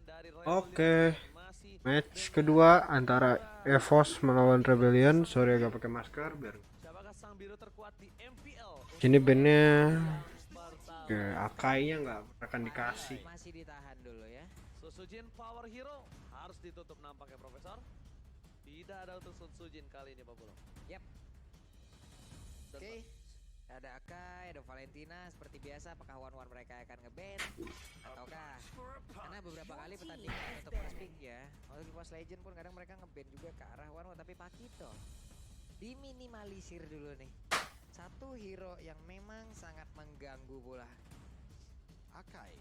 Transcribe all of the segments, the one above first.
dari Oke, Rebellion masih match dengan kedua antara Chandra EVOS melawan Rebellion. Sorry Oke, agak pakai masker biar. siapakah sang biru terkuat di MPL Sini untuk bandnya yang ke pertama? Akainya nggak akan dikasih. Fani masih ditahan dulu ya. Susujin Power Hero harus ditutup nampaknya Profesor. Tidak ada untuk Sun Sujin kali ini Pak Bulong. Yap. Dan Oke. Ada Akai, ada Valentina. Seperti biasa, apakah one-one mereka akan nge-ban? Ataukah? Karena beberapa kali pertandingan untuk first pick ya. Untuk di Post Legend pun kadang mereka nge-ban juga ke arah one-one. Tapi Pakito diminimalisir dulu nih. Satu hero yang memang sangat mengganggu bola. Akai,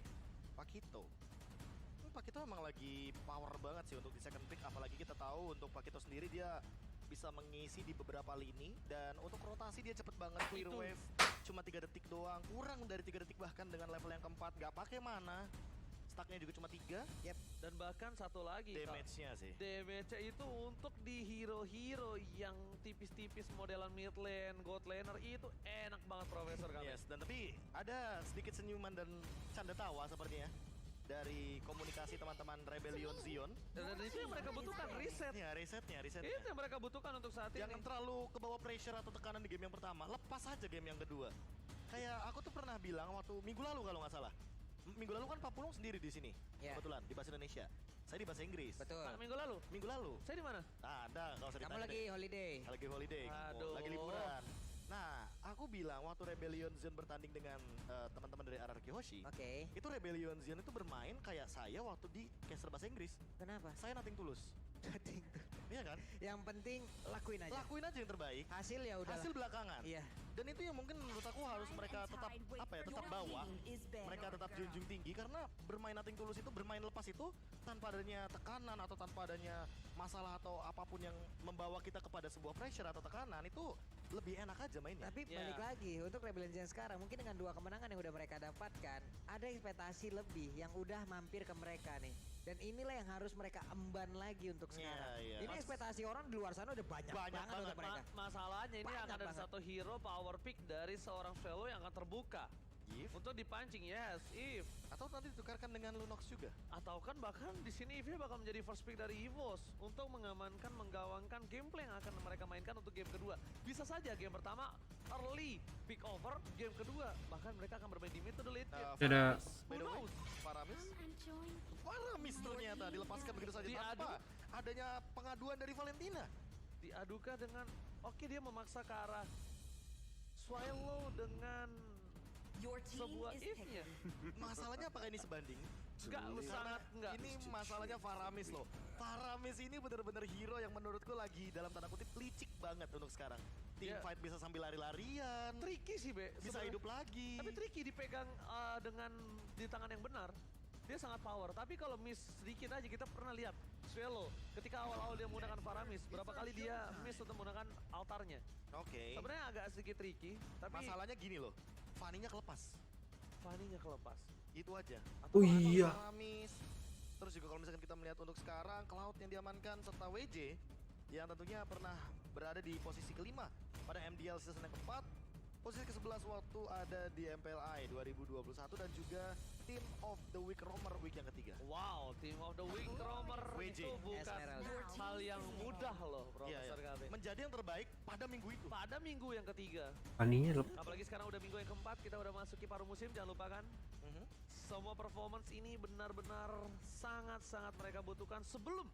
Pakito. Pakito emang lagi power banget sih untuk di second pick, apalagi kita tahu untuk Pakito sendiri dia bisa mengisi di beberapa lini dan untuk rotasi dia cepet banget clear wave cuma 3 detik doang, kurang dari 3 detik bahkan dengan level yang keempat, gak pakai mana, stacknya juga cuma 3. Yap. dan bahkan satu lagi Kak. Damage-nya sih. Damage itu untuk di hero-hero yang tipis-tipis modelan mid lane, god laner itu enak banget Profesor kami. Yes, dan tapi ada sedikit senyuman dan canda tawa sepertinya dari komunikasi teman-teman Rebellion Zion. Dan itu yang mereka butuhkan, reset. Resetnya. Itu yang mereka butuhkan untuk saat ini. Jangan terlalu kebawa pressure atau tekanan di game yang pertama, lepas aja game yang kedua. Kayak aku tuh pernah bilang waktu minggu lalu kalau nggak salah. Minggu lalu kan Pak Pulung sendiri di sini, kebetulan di bahasa Indonesia. Saya di bahasa Inggris. Betul. Minggu lalu? Minggu lalu. Saya di mana? Ada, kalau usah Kamu ditanya lagi deh. holiday. Lagi holiday, Aduh. lagi liburan. Nah, aku bilang waktu Rebellion Zion bertanding dengan teman-teman dari RRQ Hoshi, Oke. itu Rebellion Zion itu bermain kayak saya waktu di caster bahasa Inggris. Kenapa? Saya nothing tulus. Nothing to- Iya kan? Yang penting lakuin aja. Lakuin aja yang terbaik. Hasil ya udah. Hasil belakangan. Iya. Dan itu yang mungkin menurut aku harus mereka tetap tetap bawa, mereka tetap junjung tinggi karena bermain nothing tulus itu, bermain lepas itu tanpa adanya tekanan atau tanpa adanya masalah atau apapun yang membawa kita kepada sebuah pressure atau tekanan, itu lebih enak aja mainnya. Tapi Ya. balik lagi untuk Rebellion Gen sekarang mungkin dengan 2 kemenangan yang udah mereka dapatkan, ada ekspektasi lebih yang udah mampir ke mereka nih. Dan inilah yang harus mereka emban lagi untuk sekarang. Iya. Ini ekspektasi orang di luar sana udah banyak banget untuk mereka. Masalahnya ini Banyak akan ada banget. satu hero power pick dari seorang fellow yang akan terbuka. If Untuk dipancing, yes, if. atau nanti ditukarkan dengan Lunox juga. Atau kan bahkan di sini EVE bakal menjadi first pick dari EVOS untuk mengamankan, menggawangkan gameplay yang akan mereka mainkan untuk game kedua. Bisa saja game pertama early pick over, game kedua bahkan mereka akan bermain di mid to the late game. Ada- By the way, Who knows? Faramis ternyata dilepaskan begitu saja Diadu. tanpa adanya pengaduan dari Valentina. Diadukan dengan oke dia memaksa ke arah Swallow dengan sebuah if-nya. Masalahnya apakah ini sebanding? Enggak, sangat enggak. Ini masalahnya Faramis loh. Faramis ini bener-bener hero yang menurutku lagi dalam tanda kutip licik banget untuk sekarang. Team Ya. fight bisa sambil lari-larian, Tricky sih, Be. bisa sebenarnya. hidup lagi. Tapi tricky dipegang dengan di tangan yang benar. Dia sangat power, tapi kalau miss sedikit aja kita pernah lihat Swallow ketika awal-awal dia menggunakan Faramis, berapa kali dia miss untuk menggunakan altarnya. Oke. Sebenarnya agak sedikit tricky, tapi Masalahnya gini loh, Fanny-nya kelepas. Fanny-nya kelepas. Itu aja. Oh iya. Faramis. Terus juga kalau misalkan kita melihat untuk sekarang, Cloud yang diamankan serta WJ yang tentunya pernah berada di posisi kelima pada MDL season yang keempat. Posisi ke-11 waktu ada di MPLI 2021 dan juga Team of the Week Romer Week yang ketiga. Wow, Team of the Week Romer WJ. itu bukan Esmeralda. hal yang mudah loh, Iya, Profesor iya. KB. Menjadi yang terbaik pada minggu itu. Pada minggu yang ketiga, Aninya apalagi sekarang udah minggu yang keempat, kita udah masuki paruh musim, jangan lupakan. Mhm. Semua performance ini benar-benar sangat-sangat mereka butuhkan sebelum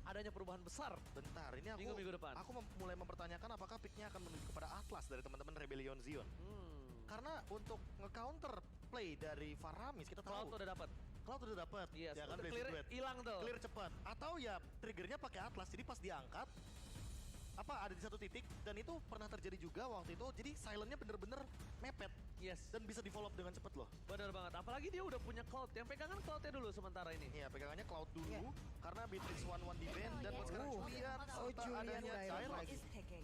adanya perubahan besar Bentar, ini minggu-minggu depan. aku mulai mempertanyakan apakah picknya akan menuju kepada Atlas dari teman-teman Rebellion Zion. Karena untuk nge-counter play dari Faramis kita Cloud tahu udah dapat. Cloud udah dapat, Yes, ya kan udah basic clear duet. hilang tuh. Clear cepat. Atau ya triggernya pakai Atlas, jadi pas diangkat ada di satu titik dan itu pernah terjadi juga waktu itu, jadi silentnya bener-bener mepet Yes, dan bisa di follow up dengan cepet loh. benar banget. Apalagi dia udah punya Cloud, yang pegangan Cloudnya dulu sementara ini. Iya, pegangannya Cloud dulu Iya. karena Beatrix 1-1 di band dan sekarang Julian serta Julian adanya udah Jair. lagi.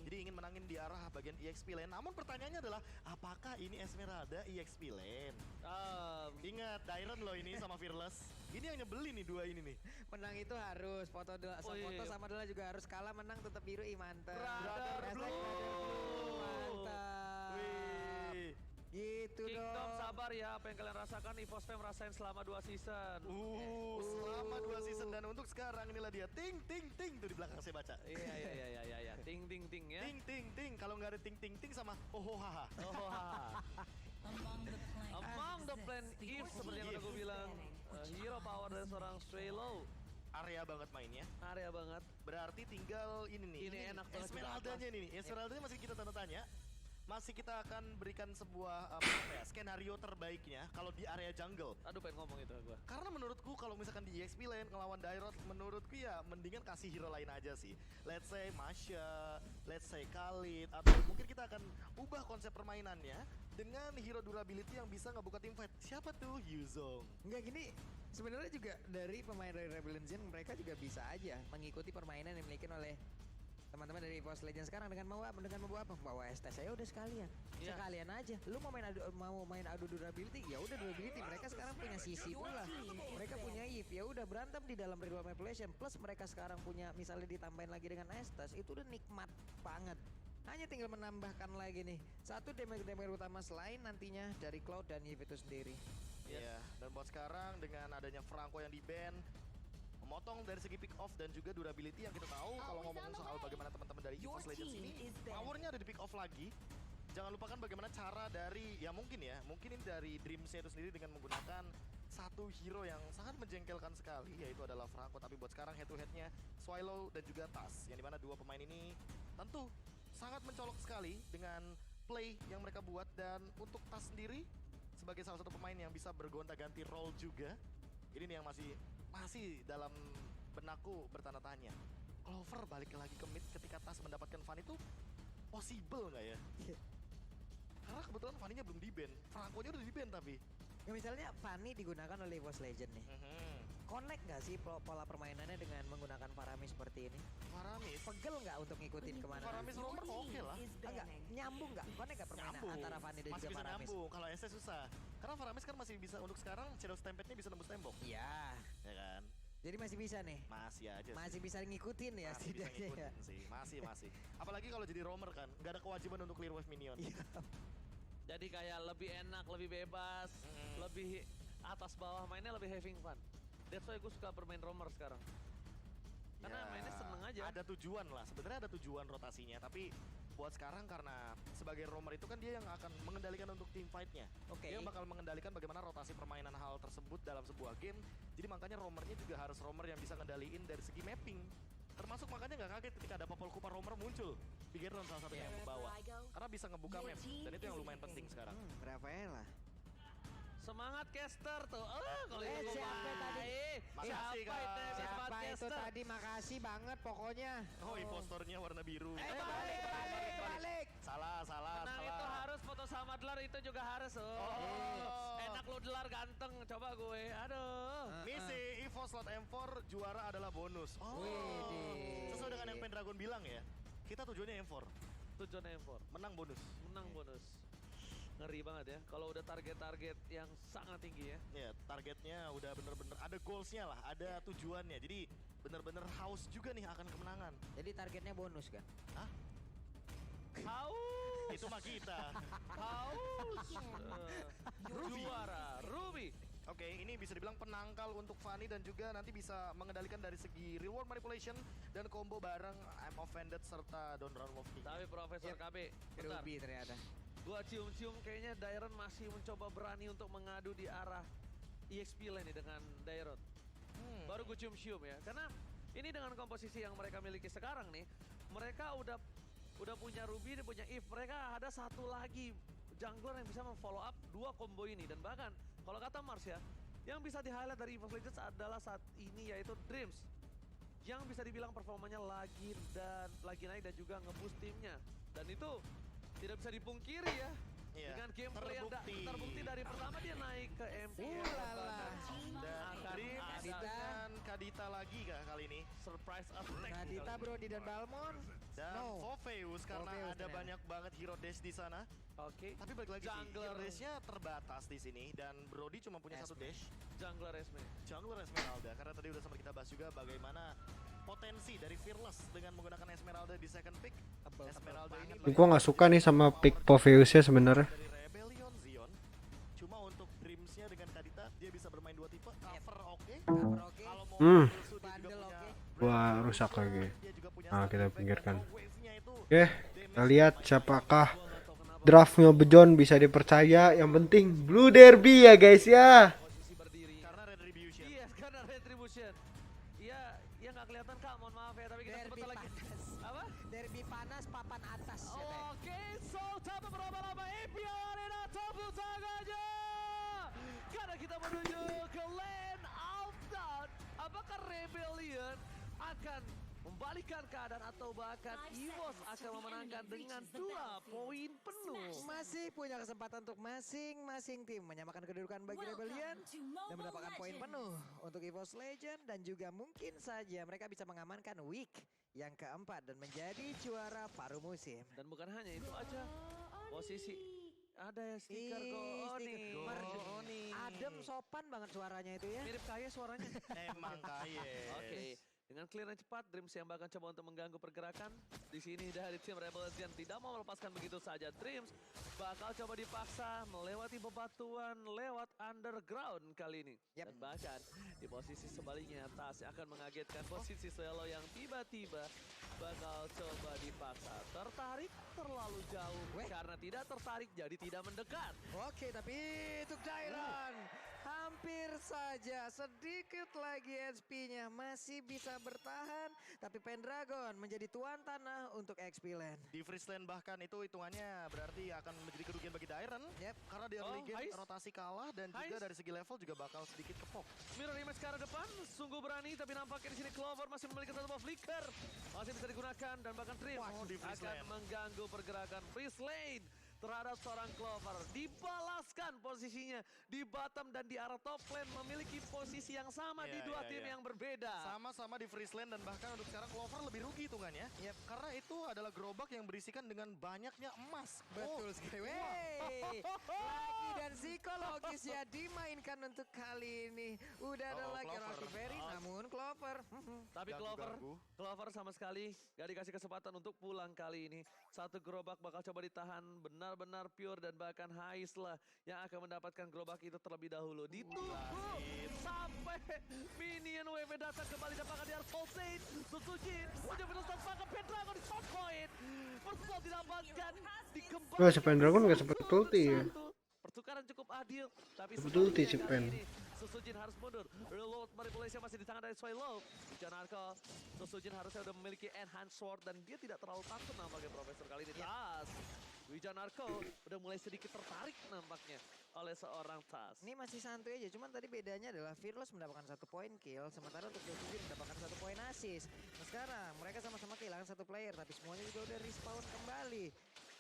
Jadi ingin menangin di arah bagian EXP lane. Namun pertanyaannya adalah apakah ini Esmeralda EXP lane? Ingat Dairon loh ini sama Fearless. Ini yang nyebelin nih dua ini nih. Menang itu harus foto dulu, Oh, iya, foto iya. sama dulu juga harus kalah, menang tetap biru, mantap. Brother Hashtag Blue. Brother Blue, mantap. Wih. Gitu Kingdom dong. sabar ya, apa yang kalian rasakan EVOS Fam rasain selama 2 season. Selama Dan untuk sekarang inilah dia ting ting ting tuh di belakang saya baca. Iya. Ting ting ting ya. Ting ting ting, kalau nggak ada ting ting ting sama oh haha. Oh, Among the plan if seperti yang udah gue bilang, hero power dari seorang Swallow. Area banget mainnya. Area banget. Berarti tinggal ini nih. Ini enak banget Esmeraldanya nih. Esmeraldanya masih kita tanda tanya. Masih kita akan berikan sebuah skenario terbaiknya kalau di area jungle. Aduh pengen ngomong itu gue. Karena menurutku kalau misalkan di EXP lane ngelawan Dairot, menurutku ya mendingan kasih hero lain aja sih. Let's say Masha, let's say Khalid, atau mungkin kita akan ubah konsep permainannya dengan hero durability yang bisa ngebuka teamfight. Siapa tuh? Yuzong. Enggak gini, sebenarnya juga dari pemain dari Rebel Legends mereka juga bisa aja mengikuti permainan yang dimiliki oleh teman-teman dari EVOS Legends sekarang dengan membawa apa? Bawa ST saya udah sekalian. Iya. Sekalian aja. Lu mau main adu durability, ya udah durability. Mereka sekarang punya CC pula. Mereka punya Eve, ya udah berantem di dalam real manipulation. Plus mereka sekarang punya misalnya ditambahin lagi dengan Estes, itu udah nikmat banget. Hanya tinggal menambahkan lagi nih satu damage utama selain nantinya dari Cloud dan Eve itu sendiri. Iya, dan buat sekarang dengan adanya Franco yang di-ban, memotong dari segi pick off dan juga durability yang kita tahu kalau ngomongin soal bagaimana teman-teman dari EVOS Legends ini powernya ada di pick off lagi. Jangan lupakan bagaimana cara dari mungkin ini dari Dreams-nya itu sendiri dengan menggunakan satu hero yang sangat menjengkelkan sekali, yaitu adalah Franco. Tapi buat sekarang head to headnya Swallow dan juga Tas, yang dimana dua pemain ini tentu sangat mencolok sekali dengan play yang mereka buat. Dan untuk Tas sendiri sebagai salah satu pemain yang bisa bergonta-ganti role juga, ini nih yang masih dalam benakku bertanda tanya. Clover balik lagi ke mid ketika Tas mendapatkan Fanny itu possible nggak ya? Karena kebetulan Fanny-nya belum di-ban, Franco-nya udah di-ban tapi. Ya misalnya Fanny digunakan oleh EVOS Legends nih. Connect nggak sih pola permainannya dengan menggunakan Faramis seperti ini? Faramis, Pegel nggak untuk ngikutin kemana? Faramis romer oke lah. Enggak, nyambung nggak? Connect nggak permainan Nyambung. antara Fanny dan Masih juga bisa Faramis? nyambung, kalau SS susah. Karena Faramis kan masih bisa, untuk sekarang Shadow Stampede-nya bisa nembus tembok. Iya. Ya kan? Jadi masih bisa nih? Masih aja sih. Masih bisa ngikutin ya Masih bisa setidaknya ya? ngikutin sih, masih. Apalagi kalau jadi roamer kan, nggak ada kewajiban untuk clear wave minion. Iya. Jadi kayak lebih enak, lebih bebas, lebih atas bawah mainnya lebih having fun. That's why gue suka bermain roamer sekarang. Karena Ya, mainnya seneng aja. Ada tujuan lah, sebenarnya ada tujuan rotasinya. Tapi buat sekarang karena sebagai roamer itu kan dia yang akan mengendalikan untuk team fight-nya. Oke. Dia bakal mengendalikan bagaimana rotasi permainan hal tersebut dalam sebuah game. Jadi makanya roamernya juga harus roamer yang bisa ngendaliin dari segi mapping. Termasuk makanya nggak kaget ketika ada Popol Kupa roamer muncul. Bigetron salah satunya yang membawa. Karena bisa ngebuka map, dan itu yang lumayan penting sekarang. Rafaela. Semangat caster tuh. Kalau itu siapa tadi? Makasih, Kak. Siapa itu tadi? Makasih banget pokoknya. Oh, impostornya warna biru. Balik. Salah. Menang itu harus foto sama Delar itu juga harus. Enak lo Delar ganteng. Coba gue. Aduh. Misi EVOS slot M4 juara adalah bonus. Widih. Sesuai dengan yang Pendragon bilang ya. Kita tujuannya M4. Tujuan M4. Menang bonus. Menang bonus. Ngeri banget ya. Kalau udah target-target yang sangat tinggi ya. Ya, targetnya udah bener-bener ada goalsnya lah, ada tujuannya. Jadi bener-bener haus juga nih akan kemenangan. Jadi targetnya bonus kan? Hah? Haus. Itu mah kita. Haus. Juara. Ruby. Oke, ini bisa dibilang penangkal untuk Fanny dan juga nanti bisa mengendalikan dari segi reward manipulation dan combo bareng I'm Offended serta Don't Run Wolf King. Tapi Profesor KB. Bentar. Ruby ternyata. Gua cium-cium kayaknya Dairon masih mencoba berani untuk mengadu di arah EXP lane nih dengan Dairot. Baru gue cium-cium ya. Karena ini dengan komposisi yang mereka miliki sekarang nih, mereka udah punya Ruby, dia punya Eve. Mereka ada satu lagi jungler yang bisa memfollow up dua combo ini. Dan bahkan kalau kata Mars ya, yang bisa di-highlight dari EVOS Legends adalah saat ini yaitu Dreams. Yang bisa dibilang performanya lagi naik dan juga nge-boost timnya. Dan itu tidak bisa dipungkiri ya. Iya, Dengan gameplay yang terbukti dari pertama dia naik ke MPL. Dan Dreams dengan Kadita lagi kali ini. Surprise attack. Kadita, Brody dan Balmon. Dan Fofeus karena Fofeus ada ternyata. banyak banget hero dash di sana. Oke. Tapi balik lagi sih, Jungler. hero dashnya terbatas di sini dan Brody cuma punya satu dash. Jungler Esme. Jungler Esmeralda, karena tadi udah sempat kita bahas juga bagaimana potensi dari Fearless dengan menggunakan Esmeralda di second pick. Esmeralda ini Gua nggak suka nih sama pick Popheusnya sebenarnya. dari Rebellion Zion. Cuma untuk Dreams-nya dengan Kadita dia bisa bermain dua tipe, cover oke. Cover oke. Kalau mau Hmm. musuh dia Gua rusak lagi. Dia juga punya Nah, satu kita impact pinggirkan. dan wave-nya itu Oke, kita lihat siapakah draftnya Bejon bisa dipercaya. Yang penting Blue Derby ya guys ya. Posisi berdiri. karena retribution. Iya, karena retribution. Iya, iya nggak kelihatan Kak, mohon maaf ya, tapi kita Derby sebentar lagi. panas. Apa? Derby panas papan atas. Oke, Sultan berlama-lama Imperial Arena tepuk tangannya. Karena kita menuju ke Land of Dawn. Apakah Rebellion akan membalikan keadaan atau bahkan EVOS akan memenangkan dengan 2 poin penuh? Masih punya kesempatan untuk masing-masing tim menyamakan kedudukan bagi Rebellion dan mendapatkan poin penuh untuk EVOS Legend, dan juga mungkin saja mereka bisa mengamankan week yang keempat dan menjadi juara paruh musim. Dan bukan hanya itu aja, posisi ada ya stiker Ih, Gooni. stiker Gooni. Adem, sopan banget suaranya itu ya. Mirip kaya suaranya. Emang kaya. Oke, dengan clear yang cepat, Dreams yang bahkan coba untuk mengganggu pergerakan. Di sini dari tim Rebellion tidak mau melepaskan begitu saja. Dreams bakal coba dipaksa melewati bebatuan lewat underground kali ini. Yap. Dan bahkan di posisi sebaliknya, Tas yang akan mengagetkan posisi Swallow yang tiba-tiba bakal coba dipaksa. Tertarik terlalu jauh. Weh. Karena tidak tertarik jadi tidak mendekat. Oke, tapi untuk Dairon hampir saja, sedikit lagi HP-nya masih bisa bertahan, tapi Pendragon menjadi tuan tanah untuk XP Land. Di freeze lane bahkan itu hitungannya berarti akan menjadi kerugian bagi Dairon. Yep. Karena di early Oh, game Hais. rotasi kalah dan juga Hais. dari segi level juga bakal sedikit kepok. Mirror image ke arah depan, sungguh berani, tapi nampaknya di sini Clover masih memiliki satu buah flicker, masih bisa digunakan, dan bahkan Dream Wah, di freeze akan lane. mengganggu pergerakan freeze lane terhadap seorang Clover. Dibalaskan posisinya di bottom dan di arah top lane, memiliki posisi yang sama di Iya, dua iya, tim iya. yang berbeda. Sama-sama di freeze lane dan bahkan untuk sekarang Clover lebih rugi hitungannya. Yep. Karena itu adalah gerobak yang berisikan dengan banyaknya emas. Betul sekali. Wey. Lagi dan psikologis ya dimainkan untuk kali ini. Udah ada Oh, lagi Clover. Rocky Berry, Oh. namun Clover. Tapi Ganggu-ganggu. Clover sama sekali gak dikasih kesempatan untuk pulang kali ini. Satu gerobak bakal coba ditahan benar-benar pure, dan bahkan Hais lah yang akan mendapatkan gerobak itu terlebih dahulu. Ditunggu sampai minion WP datang kembali, dan bahkan di arah Soul Sage. Susujin punya penutup bahkan Pendragon di top point. Pertukaran didapatkan dikembangkan. Wah, si Pendragon nggak sempet ulti ya. Pertukaran cukup adil, tapi Sempet ulti si sebaliknya Pen. kali ini Susujin harus mundur. Reload manipulation masih di tangan dari Swallow. Janarko, Susujin harusnya udah memiliki enhanced sword dan dia tidak terlalu takut nampaknya Profesor kali ini. Tas, Wijanarko udah mulai sedikit tertarik nampaknya oleh seorang Tas. Ini masih santuy aja, cuman tadi bedanya adalah Fearless mendapatkan 1 poin kill, sementara untuk Josujin mendapatkan 1 poin assist. Nah sekarang mereka sama-sama kehilangan 1 player, tapi semuanya juga udah respawn kembali.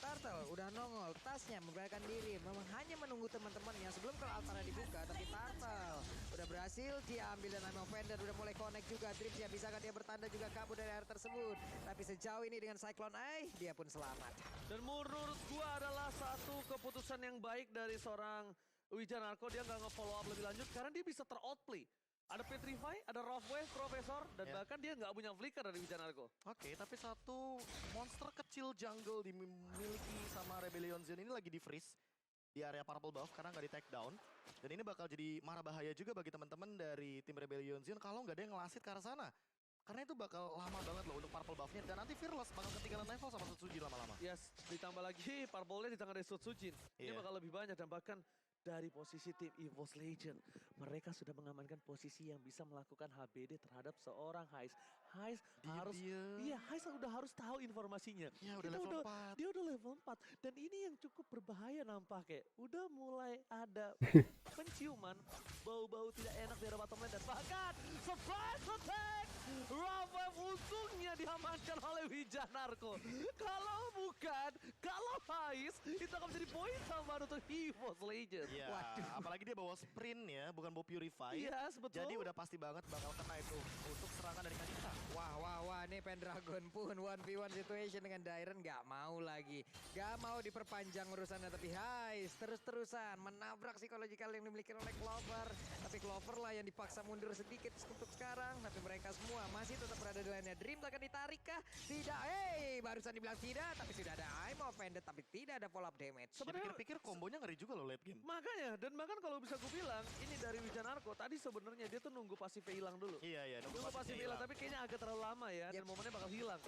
Turtle udah nongol, tasnya memberanikan diri, memang hanya menunggu teman-temannya sebelum ke Altara dibuka, tapi Turtle udah berhasil dia ambil, dan Name Offender udah mulai connect juga. Dreams ya, bisakah dia bertanda juga kabur dari area tersebut, tapi sejauh ini dengan Cyclone Eye dia pun selamat. Dan menurut gua adalah satu keputusan yang baik dari seorang Wijanarko. Dia nggak nge-follow up lebih lanjut karena dia bisa ter-outplay. Ada Petrify, ada Rough Wave, Profesor, dan Ya. bahkan dia nggak punya flicker dari Wijanarko. Oke, tapi satu monster kecil jungle dimiliki sama Rebellion Zone ini lagi di freeze di area purple buff karena nggak di take down. Dan ini bakal jadi marah bahaya juga bagi teman-teman dari tim Rebellion Zone kalau nggak ada yang ngelasit ke arah sana. Karena itu bakal lama banget loh untuk purple buffnya, dan nanti Fearless bakal ketinggalan level sama Sutsujin lama-lama. Yes, ditambah lagi Purple-nya di tangan dari Sutsujin. Ini Iya. bakal lebih banyak, dan bahkan dari posisi tim EVOS Legend, mereka sudah mengamankan posisi yang bisa melakukan HBD terhadap seorang Hais. Hais harus, iya Hais udah harus tahu informasinya. Ya udah Kita level 4. Dia udah level 4, dan ini yang cukup berbahaya nampaknya. Udah mulai ada penciuman bau-bau tidak enak di arah bottom lane, dan bahkan surprise attack. Rafa untungnya diamankan oleh Wijanarko. Kalau bukan, kalau Hais, itu akan menjadi poin tambahan untuk EVOS Legend. Iya, Waduh. apalagi dia bawa sprint ya, bukan bawa purify. Iya, betul. Jadi udah pasti banget bakal kena itu untuk serangan dari Kanita. Wah, nih Pendragon pun 1v1 situation dengan Dairon gak mau lagi. Gak mau diperpanjang urusannya, tapi Hais terus-terusan menabrak psikologikal yang dimiliki oleh Clover. Tapi Clover lah yang dipaksa mundur sedikit untuk sekarang, tapi mereka semua masih tetap berada di lainnya. Dream akan ditarik kah? Tidak. Barusan dibilang tidak, tapi sudah ada I'm offended, tapi tidak ada follow up damage. Pikir-pikir kombonya ngeri juga loh late game. Makanya, dan bahkan kalau bisa gue bilang, ini dari Wijanarko, tadi sebenarnya dia tuh nunggu pasifnya hilang dulu. Iya, Nunggu pasifnya hilang, tapi kayaknya agak terlalu lama ya, dan momennya bakal hilang.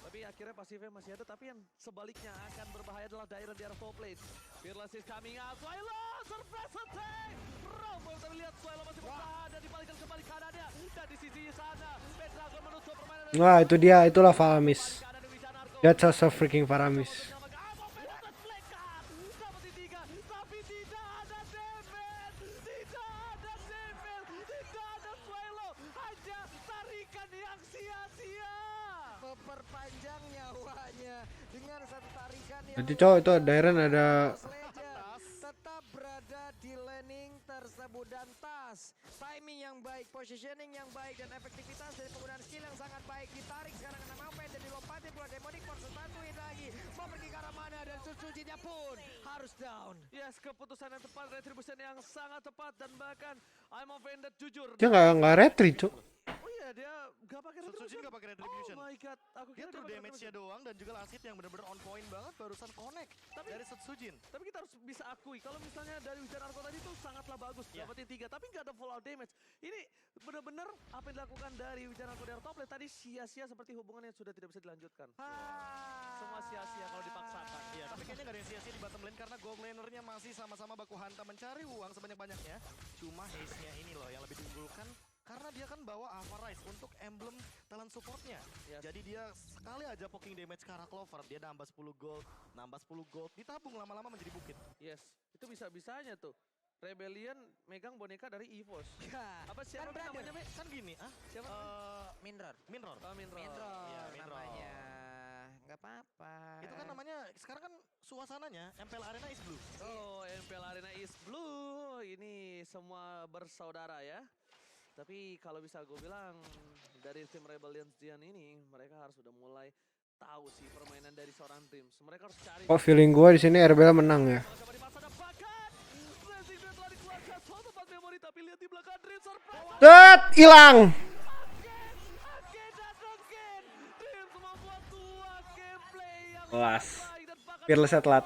Tapi akhirnya pasifnya masih ada, tapi yang sebaliknya akan berbahaya adalah Dairon di arah top lane. Fearless is coming out, Swilo, surprise attack! Rumble terlihat Swilo masih bertahan dan dibalikan kembali kanannya. Dan di sisi sana, Pendragon menutup permainan. Wah, itu dia, itulah Faramis. That's so freaking Faramis. Memperpanjang nyawanya dengan satu tarikan yang Nanti cowok itu Dairon ada tetap berada di laning tersebut dan tas timing yang baik, positioning yang baik dan efektivitas dari penggunaan skill yang sangat baik. Ditarik sekarang kena Maupen dan dilompatin pula Demonic Force, satuin lagi mau pergi ke arah mana dan Suzuki-nya pun harus down. Yes, keputusan yang tepat, retribution yang sangat tepat dan bahkan I'm offended jujur. dia nggak retreat, cuk. Oh iya, dia nggak pakai Suzuki retribution. nggak pakai retribution. Oh my god, aku Dia kira true pakai damage-nya retribution. doang dan juga last hit yang benar-benar on point banget barusan connect dari Setsujin. Tapi kita harus bisa akui kalau misalnya dari Wijanarko tadi tuh sangatlah bagus dapetin 3 tapi nggak ada fallout damage. Ini benar-benar apa yang dilakukan dari Wijanarko dari top lane tadi sia-sia seperti hubungan yang sudah tidak bisa dilanjutkan. Semua sia-sia kalau dipaksakan. Iya, tapi kayaknya nggak ada yang sia-sia di bottom lane karena gold lanernya masih sama-sama baku hantam mencari uang sebanyak-banyaknya. Cuma haze-nya ini loh yang lebih diunggulkan karena dia kan bawa Alpha Rise untuk emblem talent supportnya. Yes. Jadi dia sekali aja poking damage ke arah Clover, dia nambah 10 gold, ditabung lama-lama menjadi bukit. Yes, itu bisa-bisanya tuh. Rebellion megang boneka dari EVOS. Apa siapa Kan namanya, Me? Kan gini, Siapa? Minror. Minror. Oh, Minror. Minror Iya, Minror. namanya. Nggak apa-apa. Itu kan namanya, sekarang kan suasananya MPL Arena is blue. Oh, MPL Arena is blue. Ini semua bersaudara ya. Tapi kalau bisa gue bilang dari tim Rebellion Zion ini mereka harus sudah mulai tahu sih permainan dari seorang Dreams. Mereka harus cari. Kok feeling gue di sini RBL menang ya? Coba di masa depan. Blazing Dream telah dikeluarkan. Soal tempat memori tapi lihat di belakang Dreams surprise. Tet, hilang. Again dan again. Dreams membuat dua gameplay yang Was. baik dan bahkan Fearless telat.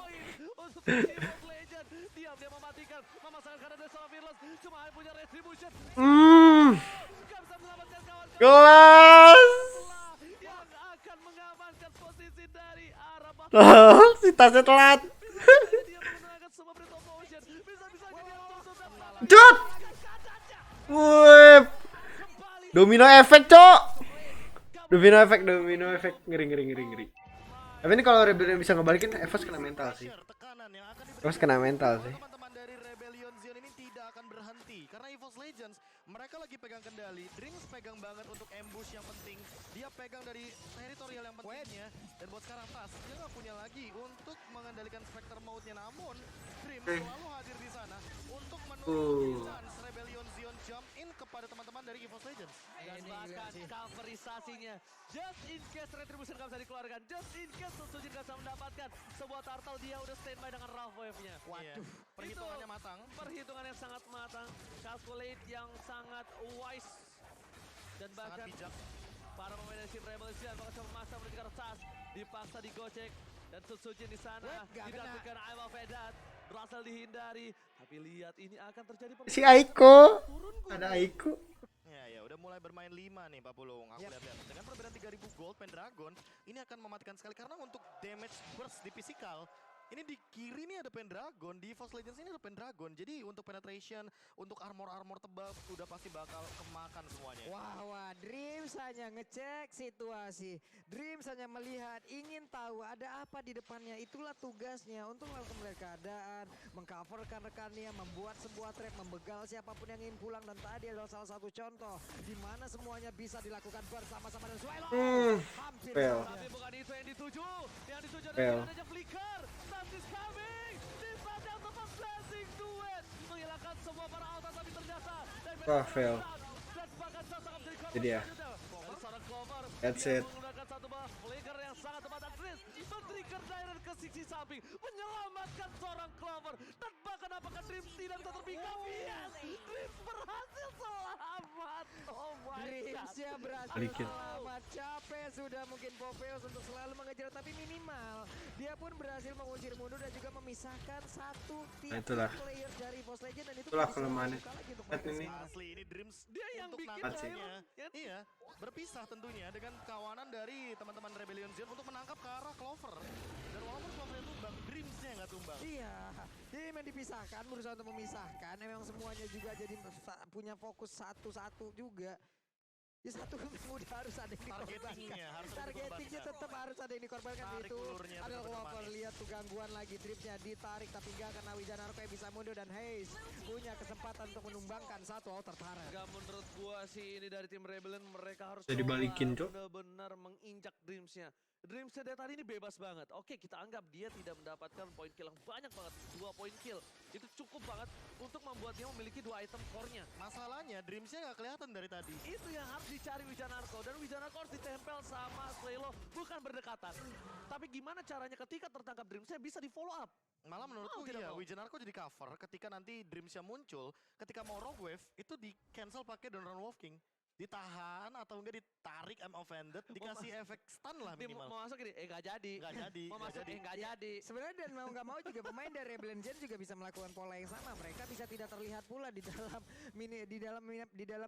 untuk tim Evo Legend. Diam dia mematikan, memasangkan karena dari seorang Fearless. Cuma hanya punya retribution. Gak bisa menyelamatkan kawan-kawan. Gelas. Yang akan mengamankan posisi dari arah Si tasnya telat. dia menggunakan semua Breath of Motion. Bisa-bisanya dia tutup Cut. Wih. Domino efek, cok. Domino efek. Ngeri. Tapi ini kalau Rebellion bisa ngebalikin, Evos kena mental sih. Tekanan yang akan diberikan Evos kena mental sih. teman-teman dari Rebellion Zion ini tidak akan berhenti karena EVOS Legends mereka lagi pegang kendali. Dreams pegang banget untuk ambush yang penting, dia pegang dari teritorial yang pentingnya, dan buat sekarang Tas dia nggak punya lagi untuk mengendalikan Spectre Mode-nya, namun Dreams selalu hadir di sana untuk menunggu chance Rebellion Zion jump in kepada teman-teman dari EVOS Legends. dan bahkan coverisasinya just in case retribution gak bisa dikeluarkan, just in case Suzuki gak bisa mendapatkan sebuah turtle, dia udah standby dengan Ralph Wave-nya. Waduh, perhitungannya matang. Perhitungan yang sangat matang, calculate yang sangat wise, dan Sangat bahkan bijak. para pemain dari tim Rebellion bakal coba masa menuju ke arah Tas, dipaksa digocek, dan Suzuki di sana dilakukan I'm offended, berhasil dihindari, tapi lihat ini akan terjadi Si Aiko. Ada Aiko. Ya, udah mulai bermain 5 nih Pak Pulung. Aku lihat-lihat. Dengan perbedaan 3000 gold, Pendragon ini akan mematikan sekali karena untuk damage burst di physical, ini di kiri nih ada Pendragon, di EVOS Legends ini ada Pendragon. Jadi untuk penetration, untuk armor-armor tebal udah pasti bakal kemakan semuanya. Wah, Dreams hanya ngecek situasi. Dreams hanya melihat, ingin tahu ada apa di depannya. Itulah tugasnya untuk melakukan keadaan, mengcoverkan rekannya, membuat sebuah trap, membegal siapapun yang ingin pulang. Dan tadi adalah salah satu contoh di mana semuanya bisa dilakukan bersama-sama dan Swilo. Hampir Fail. saja. Tapi bukan itu yang dituju Fail. adalah adanya Flicker. Time is coming. Di saat yang tepat Blazing Duet menghilangkan semua para auto, tapi ternyata Wah, fail. dan bahkan sangat menjadi korban Jadi ya. selanjutnya. Dari seorang Clover, That's dia it. menggunakan satu buah Flicker yang sangat tepat dan Chris men-trigger Dairon ke sisi samping, menyelamatkan seorang Clover. Dan bahkan apakah Dreams tidak bisa terbingkap? Yes, Dreams berhasil selamat. Oh my Dreams god. Dreamsnya berhasil Balikin. selamat. Capek sudah mungkin Popeyos untuk selalu mengejar, tapi minimal dia pun berhasil mengusir mundur dan juga memisahkan satu tim itulah. player dari Boss Legend, dan itu Itulah bisa kelemahannya. membuka lagi untuk Lihat mereka ini. semua. Asli ini Dreams Dia yang untuk bikin nangkapnya. ya. Iya, berpisah tentunya dengan kawanan dari teman-teman Rebellion Zion untuk menangkap ke arah Clover. Dan walaupun Clover tumbang, Dreamsnya nggak tumbang. Iya, tim yang dipisahkan berusaha untuk memisahkan. Memang semuanya juga jadi punya fokus satu-satu juga. Ya satu udah harus ada yang dikorbankan. Targetingnya harus Targetingnya tetap harus ada yang dikorbankan. Tarik Itu ulurnya ada tetap Clover, manis. lihat tuh gangguan lagi, dripnya ditarik tapi enggak, karena Wijanarko yang bisa mundur dan Haze punya kesempatan untuk menumbangkan satu outer turret. Enggak, menurut gua sih ini dari tim Rebellion mereka harus Jadi balikin, Cok. benar-benar menginjak Dreamsnya. Dreamsnya dari tadi ini bebas banget. Oke, kita anggap dia tidak mendapatkan poin kill yang banyak banget, 2 poin kill. Itu cukup banget untuk membuat dia memiliki 2 item core-nya. Masalahnya Dreamsnya nggak kelihatan dari tadi. Itu yang harus dicari Wijanarko, dan Wijanarko harus ditempel sama Swelo, bukan berdekatan. Tapi gimana caranya ketika tertangkap Dreamsnya bisa di follow up? Malah menurutku tidak iya, mau. Wijanarko jadi cover ketika nanti Dreamsnya muncul, ketika mau Rogue Wave itu di cancel pakai Donoran Wolf King. Ditahan atau enggak ditarik I'm offended, dikasih efek stun lah Dia minimal. mau masuk ini, nggak jadi. Nggak jadi, Mau nggak masuk, jadi. nggak jadi. Sebenarnya dan mau nggak mau juga pemain dari Rebellion Gen juga bisa melakukan pola yang sama. Mereka bisa tidak terlihat pula di dalam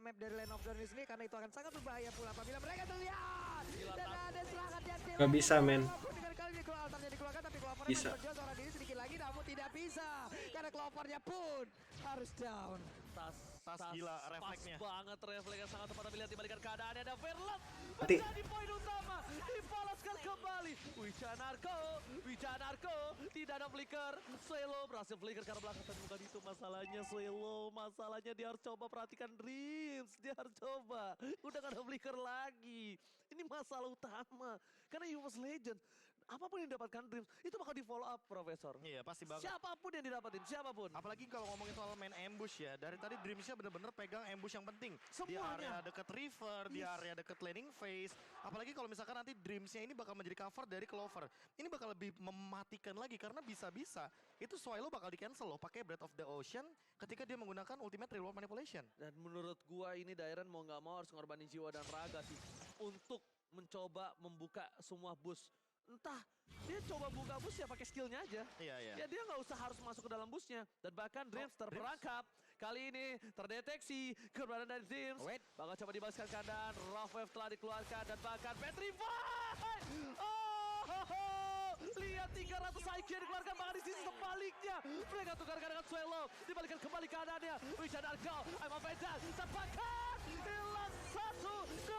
map dari Land of Darkness ini, karena itu akan sangat berbahaya pula apabila mereka terlihat. Dan ada serangan yang Gak bisa, men. Walaupun dengan kali ini altarnya dikeluarkan, tapi Clover Bisa. masih berjuang seorang diri sedikit lagi, namun tidak bisa karena Clovernya pun harus down. Tas gila refleksnya. Pas banget refleksnya, sangat tepat, tapi lihat dibalikan keadaannya ada Verlet Mati. menjadi poin utama, dibalaskan kembali. Wijanarko tidak ada flicker. Swelo berhasil flicker karena belakang, tapi bukan itu masalahnya. Swelo masalahnya dia harus coba perhatikan Dreams, dia harus coba. Udah gak ada flicker lagi. Ini masalah utama karena EVOS Legend, apapun yang didapatkan Dreams itu bakal di follow up, Profesor. Iya, pasti banget. Siapapun yang didapatin, siapapun. Apalagi kalau ngomongin soal main ambush ya, dari tadi Dreamsnya bener-bener pegang ambush yang penting. Di Semuanya. area deket river, di area deket landing phase. Apalagi kalau misalkan nanti Dreamsnya ini bakal menjadi cover dari Clover. Ini bakal lebih mematikan lagi karena bisa-bisa itu Swilo bakal di cancel loh pakai Breath of the Ocean ketika dia menggunakan Ultimate Real World Manipulation. Dan menurut gua ini Dairen mau nggak mau harus ngorbanin jiwa dan raga sih untuk mencoba membuka semua bus. Entah dia coba buka bus ya pakai skillnya aja. Iya, iya. Ya dia nggak usah harus masuk ke dalam busnya. Dan bahkan Dreams terperangkap. Kali ini terdeteksi keberadaan dari Dreams. Wait. Bakal coba dibalaskan keadaan. Rough Wave telah dikeluarkan dan bahkan Petrify. Oh, lihat 300 IQ yang dikeluarkan, bahkan di sisi sebaliknya. Mereka tukarkan dengan Swelo. Dibalikan kembali keadaannya. Wijanarko, I'm offended. Terbakar. Hilang 1-1.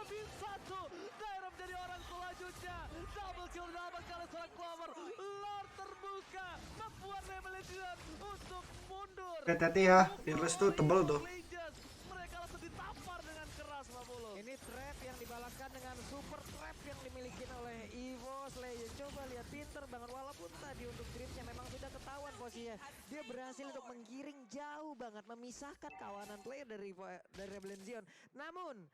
Dairen menjadi orang selanjutnya. Double kill didapatkan oleh seorang Clover. Lord terbuka. Membuat Rebellion untuk mundur. Hati-hati ya, Fearless tuh tebel tuh. Legends, mereka langsung ditampar dengan keras, Mapolo. Ini trap yang dibalaskan dengan super trap yang dimiliki oleh EVOS Legend. Coba lihat, pinter banget, walaupun tadi untuk Dreamsnya memang sudah ketahuan posisinya. Dia berhasil untuk menggiring jauh banget, memisahkan kawanan player dari Rebellion Zion. Namun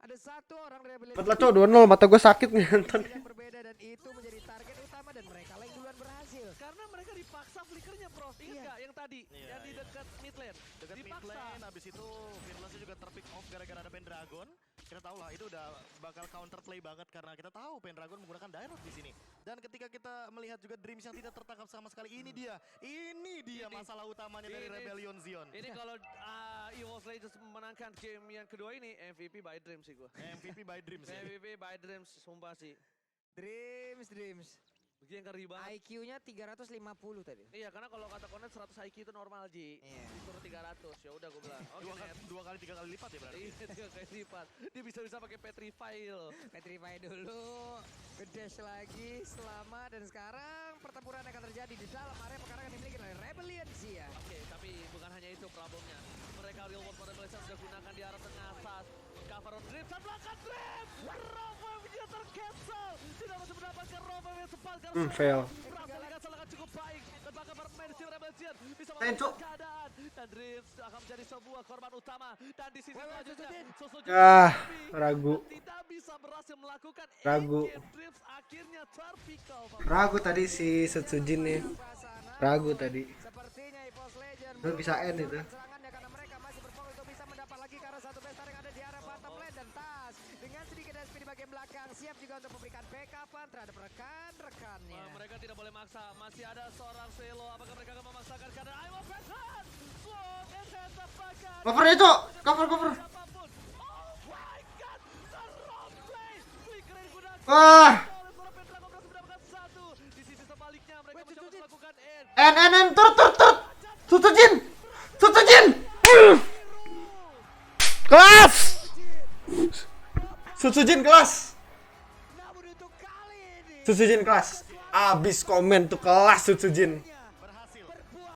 ada satu orang Rebellion Cepet lah cok, 2-0, mata gue sakit nih nonton. yang berbeda, dan itu menjadi target utama dan mereka lah yang duluan berhasil. Karena mereka dipaksa flickernya, Prof. Ingat Iya. nggak yang tadi? Iya, Yang di iya. dekat mid lane. Dekat mid Dipaksa. lane, habis itu Fearlessnya juga terpick off gara-gara ada Pendragon. Kita tahu lah itu udah bakal counterplay banget karena kita tahu Pendragon menggunakan Direct di sini. Dan ketika kita melihat juga Dreams yang tidak tertangkap sama sekali, ini dia masalah utamanya dari Ini. Rebellion Zion. Ini kalau EVOS Legends memenangkan game yang kedua ini, MVP by Dreams sih gua. MVP by Dreams ya. MVP by Dreams, sumpah sih. Dreams. Begini yang ngeri banget. IQ-nya 350 tadi. Iya, karena kalau kata Konet 100 IQ itu normal, Ji. Iya. Disuruh 300, ya udah gue bilang. Oke, Net. Dua kali, 3 kali lipat ya berarti. Iya, 3 kali lipat. Dia bisa pakai Petrify loh. Petrify dulu, ngedash lagi, selamat, dan sekarang pertempuran akan terjadi di dalam area pekarangan yang dimiliki oleh Rebellion Zia. Oke, tapi bukan hanya itu problemnya. Mereka Real World Manipulation sudah gunakan di arah tengah saat cover on Dreams dan belakang Dreams. Rovewnya tercancel. Tidak masih mendapatkan Rovew yang sempat karena Fail. berhasil dikasalkan cukup baik. Dan bahkan bermain di Rebellion bisa Cok. melakukan keadaan. Dan Dreams akan menjadi sebuah korban utama. Dan di sisi selanjutnya, Susujin Ragu. tidak bisa berhasil melakukan Ragu. endgame. Dreams akhirnya terpikau. Ragu tadi si Setsujin nih. Ragu tadi. Sepertinya EVOS Legend Lu bisa end itu. serangannya karena mereka masih berfokus untuk bisa mendapat lagi ke arah satu besar yang ada di arah bottom lane, dan Tas dengan bagian belakang, siap juga untuk memberikan backupan terhadap rekan-rekannya. Mereka tidak boleh maksa, masih ada seorang Selo. Apakah mereka akan memaksakan karena I'm a veteran? Long and hands up back. Cover ya, Cok. Cover. Siapapun. Oh my god, the wrong play. Flicker yang digunakan. Wah. Oleh seorang Petra berhasil mendapatkan satu. Di sisi sebaliknya mereka mencoba melakukan end. En, turut. Tutujin. Kelas. Sutsujin kelas. Namun untuk kali ini Sutsujin kelas. Abis komen tuh kelas Sutsujin.